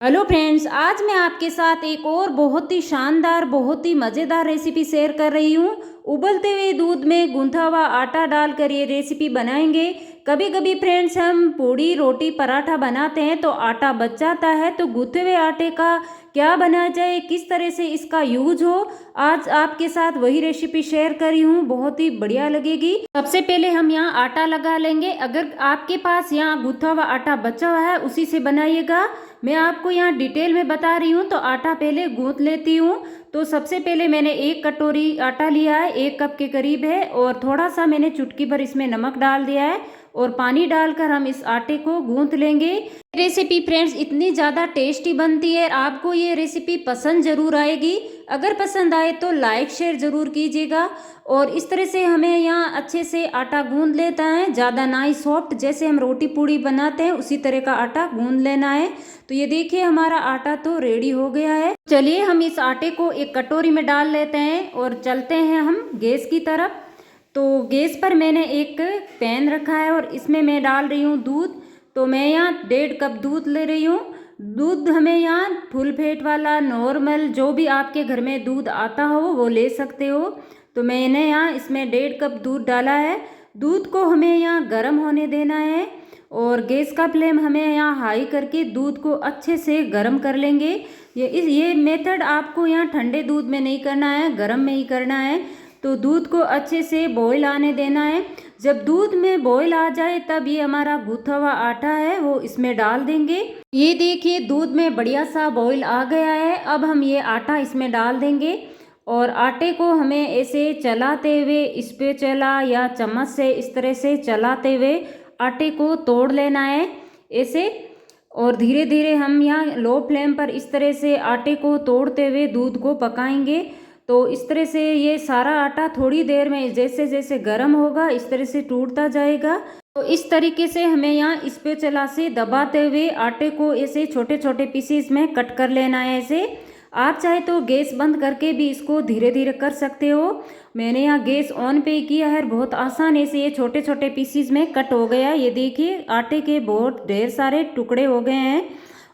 Hello friends, आज मैं आपके साथ एक और बहुत ही शानदार बहुत ही मज़ेदार रेसिपी शेयर कर रही हूँ। उबलते हुए दूध में गूंथा हुआ आटा डालकर ये रेसिपी बनाएंगे। कभी कभी फ्रेंड्स हम पूड़ी रोटी पराठा बनाते हैं तो आटा बच जाता है, तो गूंथे हुए आटे का क्या बनाया जाए, किस तरह से इसका यूज हो, आज आपके साथ वही रेसिपी शेयर करी हूँ। बहुत ही बढ़िया लगेगी। सबसे पहले हम यहाँ आटा लगा लेंगे। अगर आपके पास यहाँ गूंथा हुआ आटा बचा हुआ है उसी से बनाइएगा। मैं आपको यहाँ डिटेल में बता रही हूँ, तो आटा पहले गूंथ लेती हूँ। तो सबसे पहले मैंने एक कटोरी आटा लिया है, 1 कप के करीब है, और थोड़ा सा मैंने चुटकी भर इसमें नमक डाल दिया है और पानी डालकर हम इस आटे को गूंथ लेंगे। रेसिपी फ्रेंड्स इतनी ज़्यादा टेस्टी बनती है, आपको ये रेसिपी पसंद ज़रूर आएगी। अगर पसंद आए तो लाइक शेयर ज़रूर कीजिएगा। और इस तरह से हमें यहाँ अच्छे से आटा गूंथ लेता है, ज़्यादा ना ही सॉफ्ट, जैसे हम रोटी पूड़ी बनाते हैं उसी तरह का आटा गूंथ लेना है। तो ये देखिए हमारा आटा तो रेडी हो गया है। चलिए हम इस आटे को एक कटोरी में डाल लेते हैं और चलते हैं हम गैस की तरफ। तो गैस पर मैंने एक पैन रखा है और इसमें मैं डाल रही हूँ दूध। तो मैं यहाँ 1.5 कप दूध ले रही हूँ। दूध हमें यहाँ फुल फैट वाला नॉर्मल जो भी आपके घर में दूध आता हो वो ले सकते हो। तो मैंने यहाँ इसमें 1.5 कप दूध डाला है। दूध को हमें यहाँ गर्म होने देना है और गैस का फ्लेम हमें यहाँ हाई करके दूध को अच्छे से गर्म कर लेंगे। ये मेथड आपको यहाँ ठंडे दूध में नहीं करना है, गर्म में ही करना है। तो दूध को अच्छे से बॉईल आने देना है। जब दूध में बॉईल आ जाए तब ये हमारा गूंथा हुआ आटा है वो इसमें डाल देंगे। ये देखिए दूध में बढ़िया सा बॉईल आ गया है। अब हम ये आटा इसमें डाल देंगे और आटे को हमें ऐसे चलाते हुए स्पैचुला या चम्मच से इस तरह से चलाते हुए आटे को तोड़ लेना है ऐसे। और धीरे धीरे हम यहाँ लो फ्लेम पर इस तरह से आटे को तोड़ते हुए दूध को पकाएंगे। तो इस तरह से ये सारा आटा थोड़ी देर में जैसे जैसे गर्म होगा इस तरह से टूटता जाएगा। तो इस तरीके से हमें यहाँ स्पैचुला से दबाते हुए आटे को ऐसे छोटे छोटे पीसेस में कट कर लेना है ऐसे। आप चाहे तो गैस बंद करके भी इसको धीरे धीरे कर सकते हो। मैंने यहाँ गैस ऑन पे किया है। बहुत आसानी से ये छोटे छोटे पीसीज में कट हो गया। ये देखिए आटे के बहुत ढेर सारे टुकड़े हो गए हैं।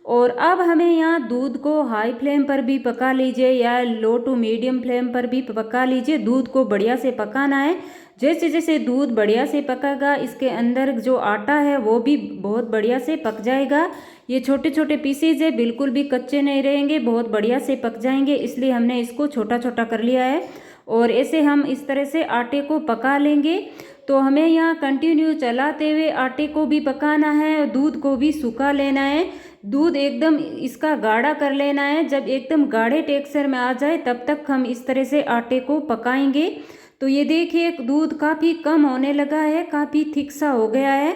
और अब हमें यहाँ दूध को हाई फ्लेम पर भी पका लीजिए या लो टू मीडियम फ्लेम पर भी पका लीजिए। दूध को बढ़िया से पकाना है। जैसे जैसे दूध बढ़िया से पकेगा इसके अंदर जो आटा है वो भी बहुत बढ़िया से पक जाएगा। ये छोटे छोटे पीसेज है, बिल्कुल भी कच्चे नहीं रहेंगे, बहुत बढ़िया से पक जाएंगे, इसलिए हमने इसको छोटा छोटा कर लिया है। और ऐसे हम इस तरह से आटे को पका लेंगे। तो हमें यहाँ कंटिन्यू चलाते हुए आटे को भी पकाना है और दूध को भी सूखा लेना है। दूध एकदम इसका गाढ़ा कर लेना है। जब एकदम गाढ़े टेक्सचर में आ जाए तब तक हम इस तरह से आटे को पकाएंगे। तो ये देखिए दूध काफ़ी कम होने लगा है, काफ़ी थिक सा हो गया है।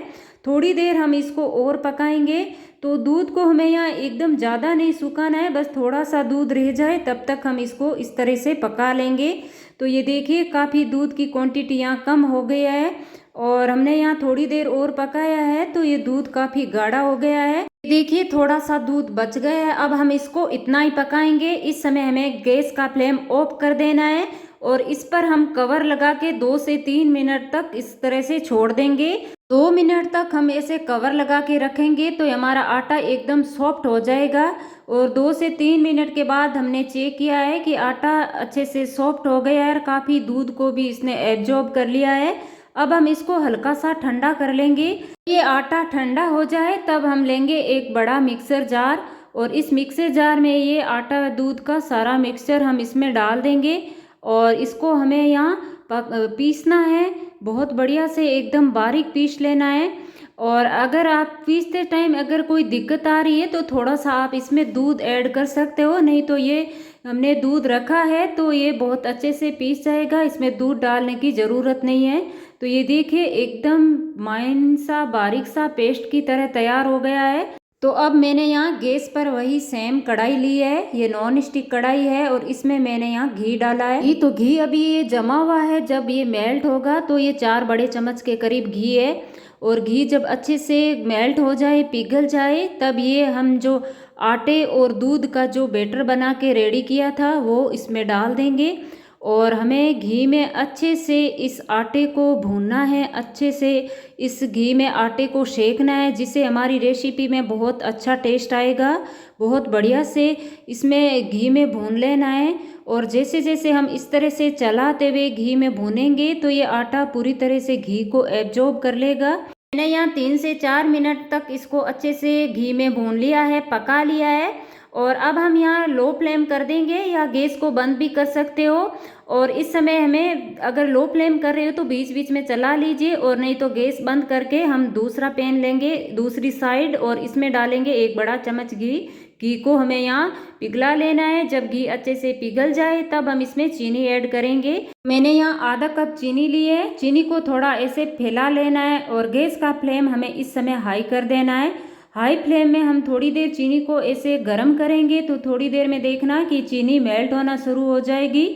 थोड़ी देर हम इसको और पकाएंगे। तो दूध को हमें यहाँ एकदम ज़्यादा नहीं सुखाना है, बस थोड़ा सा दूध रह जाए तब तक हम इसको इस तरह से पका लेंगे। तो ये देखिए काफ़ी दूध की क्वांटिटी यहाँ कम हो गया है और हमने यहाँ थोड़ी देर और पकाया है तो ये दूध काफ़ी गाढ़ा हो गया है। देखिए थोड़ा सा दूध बच गया है। अब हम इसको इतना ही पकाएंगे। इस समय हमें गैस का फ्लेम ऑफ कर देना है और इस पर हम कवर लगा के 2 से 3 मिनट तक इस तरह से छोड़ देंगे। 2 मिनट तक हम ऐसे कवर लगा के रखेंगे तो हमारा आटा एकदम सॉफ्ट हो जाएगा। और 2 से 3 मिनट के बाद हमने चेक किया है कि आटा अच्छे से सॉफ्ट हो गया है और काफ़ी दूध को भी इसने एब्जॉर्ब कर लिया है। अब हम इसको हल्का सा ठंडा कर लेंगे। ये आटा ठंडा हो जाए तब हम लेंगे एक बड़ा मिक्सर जार और इस मिक्सर जार में ये आटा दूध का सारा मिक्सचर हम इसमें डाल देंगे और इसको हमें यहाँ पीसना है। बहुत बढ़िया से एकदम बारीक पीस लेना है। और अगर आप पीसते टाइम अगर कोई दिक्कत आ रही है तो थोड़ा सा आप इसमें दूध ऐड कर सकते हो, नहीं तो ये हमने दूध रखा है तो ये बहुत अच्छे से पीस जाएगा, इसमें दूध डालने की ज़रूरत नहीं है। तो ये देखिए एकदम माइन सा बारीक सा पेस्ट की तरह तैयार हो गया है। तो अब मैंने यहाँ गैस पर वही सेम कढ़ाई ली है, ये नॉन स्टिक कढ़ाई है और इसमें मैंने यहाँ घी डाला है। घी तो घी अभी ये जमा हुआ है, जब ये मेल्ट होगा तो ये 4 बड़े चम्मच के करीब घी है। और घी जब अच्छे से मेल्ट हो जाए पिघल जाए तब ये हम जो आटे और दूध का जो बैटर बना के रेडी किया था वो इसमें डाल देंगे। और हमें घी में अच्छे से इस आटे को भूनना है, अच्छे से इस घी में आटे को सेकना है, जिससे हमारी रेसिपी में बहुत अच्छा टेस्ट आएगा। बहुत बढ़िया से इसमें घी में भून लेना है और जैसे जैसे हम इस तरह से चलाते हुए घी में भूनेंगे तो ये आटा पूरी तरह से घी को एब्जॉर्ब कर लेगा। मैंने यहाँ 3 से 4 मिनट तक इसको अच्छे से घी में भून लिया है, पका लिया है। और अब हम यहाँ लो फ्लेम कर देंगे या गैस को बंद भी कर सकते हो। और इस समय हमें अगर लो फ्लेम कर रहे हो तो बीच बीच में चला लीजिए, और नहीं तो गैस बंद करके हम दूसरा पैन लेंगे दूसरी साइड और इसमें डालेंगे 1 बड़ा चम्मच घी। घी को हमें यहाँ पिघला लेना है। जब घी अच्छे से पिघल जाए तब हम इसमें चीनी ऐड करेंगे। मैंने यहाँ आधा कप चीनी ली है। चीनी को थोड़ा ऐसे फैला लेना है और गैस का फ्लेम हमें इस समय हाई कर देना है। हाई फ्लेम में हम थोड़ी देर चीनी को ऐसे गर्म करेंगे तो थोड़ी देर में देखना कि चीनी मेल्ट होना शुरू हो जाएगी।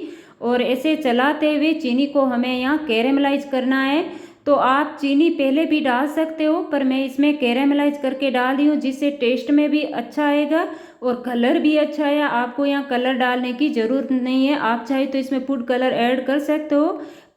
और ऐसे चलाते हुए चीनी को हमें यहाँ कैरेमलाइज करना है। तो आप चीनी पहले भी डाल सकते हो, पर मैं इसमें कैरेमलाइज करके डाल रही हूँ, जिससे टेस्ट में भी अच्छा आएगा और कलर भी अच्छा है। आपको यहाँ कलर डालने की ज़रूरत नहीं है, आप चाहे तो इसमें फूड कलर ऐड कर सकते हो,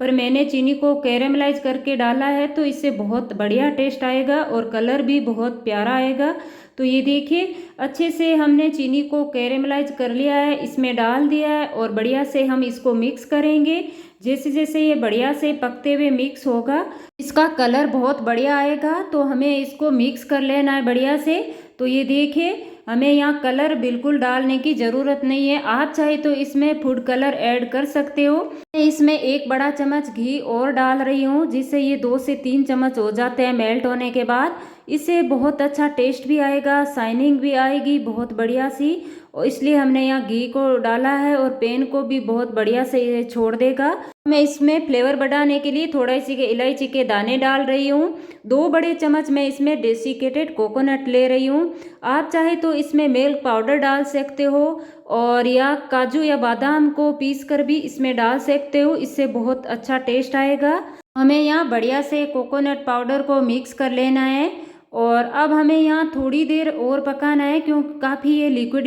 पर मैंने चीनी को कैरेमलाइज करके डाला है तो इससे बहुत बढ़िया टेस्ट आएगा और कलर भी बहुत प्यारा आएगा। तो ये देखिए अच्छे से हमने चीनी को कैरेमलाइज कर लिया है, इसमें डाल दिया है और बढ़िया से हम इसको मिक्स करेंगे। जैसे जैसे ये बढ़िया से पकते हुए मिक्स होगा इसका कलर बहुत बढ़िया आएगा, तो हमें इसको मिक्स कर लेना है बढ़िया से। तो ये देखिए हमें यहाँ कलर बिल्कुल डालने की ज़रूरत नहीं है, आप चाहे तो इसमें फूड कलर ऐड कर सकते हो। मैं इसमें 1 बड़ा चम्मच घी और डाल रही हूँ, जिससे ये 2 से 3 चम्मच हो जाते हैं मेल्ट होने के बाद। इससे बहुत अच्छा टेस्ट भी आएगा, शाइनिंग भी आएगी बहुत बढ़िया सी, और इसलिए हमने यहाँ घी को डाला है और पैन को भी बहुत बढ़िया से ये छोड़ देगा। मैं इसमें फ्लेवर बढ़ाने के लिए थोड़ा सी इलायची के दाने डाल रही हूँ। 2 बड़े चम्मच मैं इसमें डेसिकेटेड कोकोनट ले रही हूँ। आप चाहे तो इसमें मिल्क पाउडर डाल सकते हो और या काजू या बादाम को पीस कर भी इसमें डाल सकते हो, इससे बहुत अच्छा टेस्ट आएगा। हमें यहाँ बढ़िया से कोकोनट पाउडर को मिक्स कर लेना है और अब हमें यहाँ थोड़ी देर और पकाना है, क्योंकि काफ़ी ये लिक्विड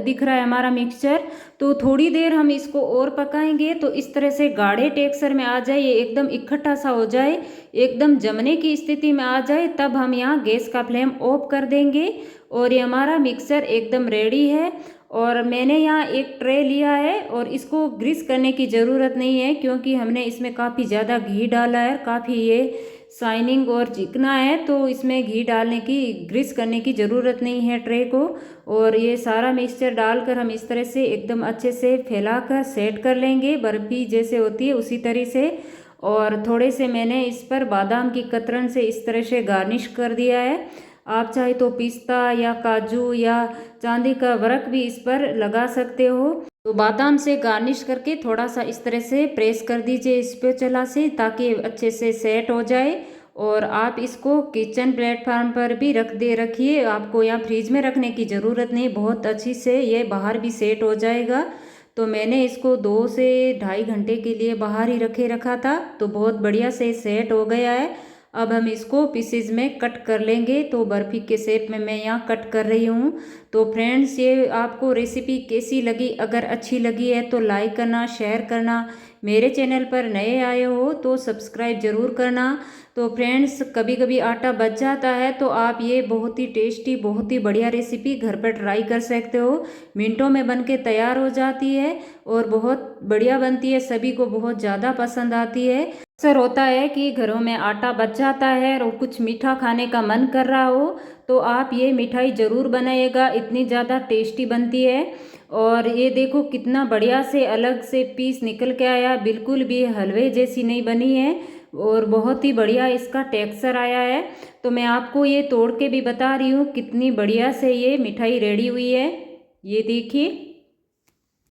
दिख रहा है हमारा मिक्सचर। तो थोड़ी देर हम इसको और पकाएंगे तो इस तरह से गाढ़े टेक्सचर में आ जाए, ये एकदम इकट्ठा सा हो जाए, एकदम जमने की स्थिति में आ जाए, तब हम यहाँ गैस का फ्लेम ऑफ कर देंगे और ये हमारा मिक्सचर एकदम रेडी है। और मैंने यहाँ एक ट्रे लिया है और इसको ग्रीस करने की ज़रूरत नहीं है, क्योंकि हमने इसमें काफ़ी ज़्यादा घी डाला है, काफ़ी ये शाइनिंग और चिकना है, तो इसमें घी डालने की ग्रीस करने की ज़रूरत नहीं है ट्रे को। और ये सारा मिक्सचर डालकर हम इस तरह से एकदम अच्छे से फैलाकर सेट कर लेंगे, बर्फ़ी जैसे होती है उसी तरह से। और थोड़े से मैंने इस पर बादाम की कतरन से इस तरह से गार्निश कर दिया है। आप चाहे तो पिस्ता या काजू या चांदी का वर्क भी इस पर लगा सकते हो। तो बादाम से गार्निश करके थोड़ा सा इस तरह से प्रेस कर दीजिए स्पैचुला से, ताकि अच्छे से सेट हो जाए। और आप इसको किचन प्लेटफार्म पर भी रखिए, आपको यहाँ फ्रिज में रखने की ज़रूरत नहीं, बहुत अच्छी से ये बाहर भी सेट हो जाएगा। तो मैंने इसको 2 से 2.5 घंटे के लिए बाहर ही रखा था, तो बहुत बढ़िया से सेट हो गया है। अब हम इसको पीसेज में कट कर लेंगे। तो बर्फ़ी के शेप में मैं यहाँ कट कर रही हूँ। तो फ्रेंड्स ये आपको रेसिपी कैसी लगी? अगर अच्छी लगी है तो लाइक करना, शेयर करना, मेरे चैनल पर नए आए हो तो सब्सक्राइब ज़रूर करना। तो फ्रेंड्स कभी कभी आटा बच जाता है तो आप ये बहुत ही टेस्टी, बहुत ही बढ़िया रेसिपी घर पर ट्राई कर सकते हो। मिनटों में बन के तैयार हो जाती है और बहुत बढ़िया बनती है, सभी को बहुत ज़्यादा पसंद आती है। अक्सर होता है कि घरों में आटा बच जाता है और कुछ मीठा खाने का मन कर रहा हो, तो आप ये मिठाई ज़रूर बनाइएगा, इतनी ज़्यादा टेस्टी बनती है। और ये देखो कितना बढ़िया से अलग से पीस निकल के आया, बिल्कुल भी हलवे जैसी नहीं बनी है और बहुत ही बढ़िया इसका टेक्सचर आया है। तो मैं आपको ये तोड़ के भी बता रही हूँ कितनी बढ़िया से ये मिठाई रेडी हुई है, ये देखिए।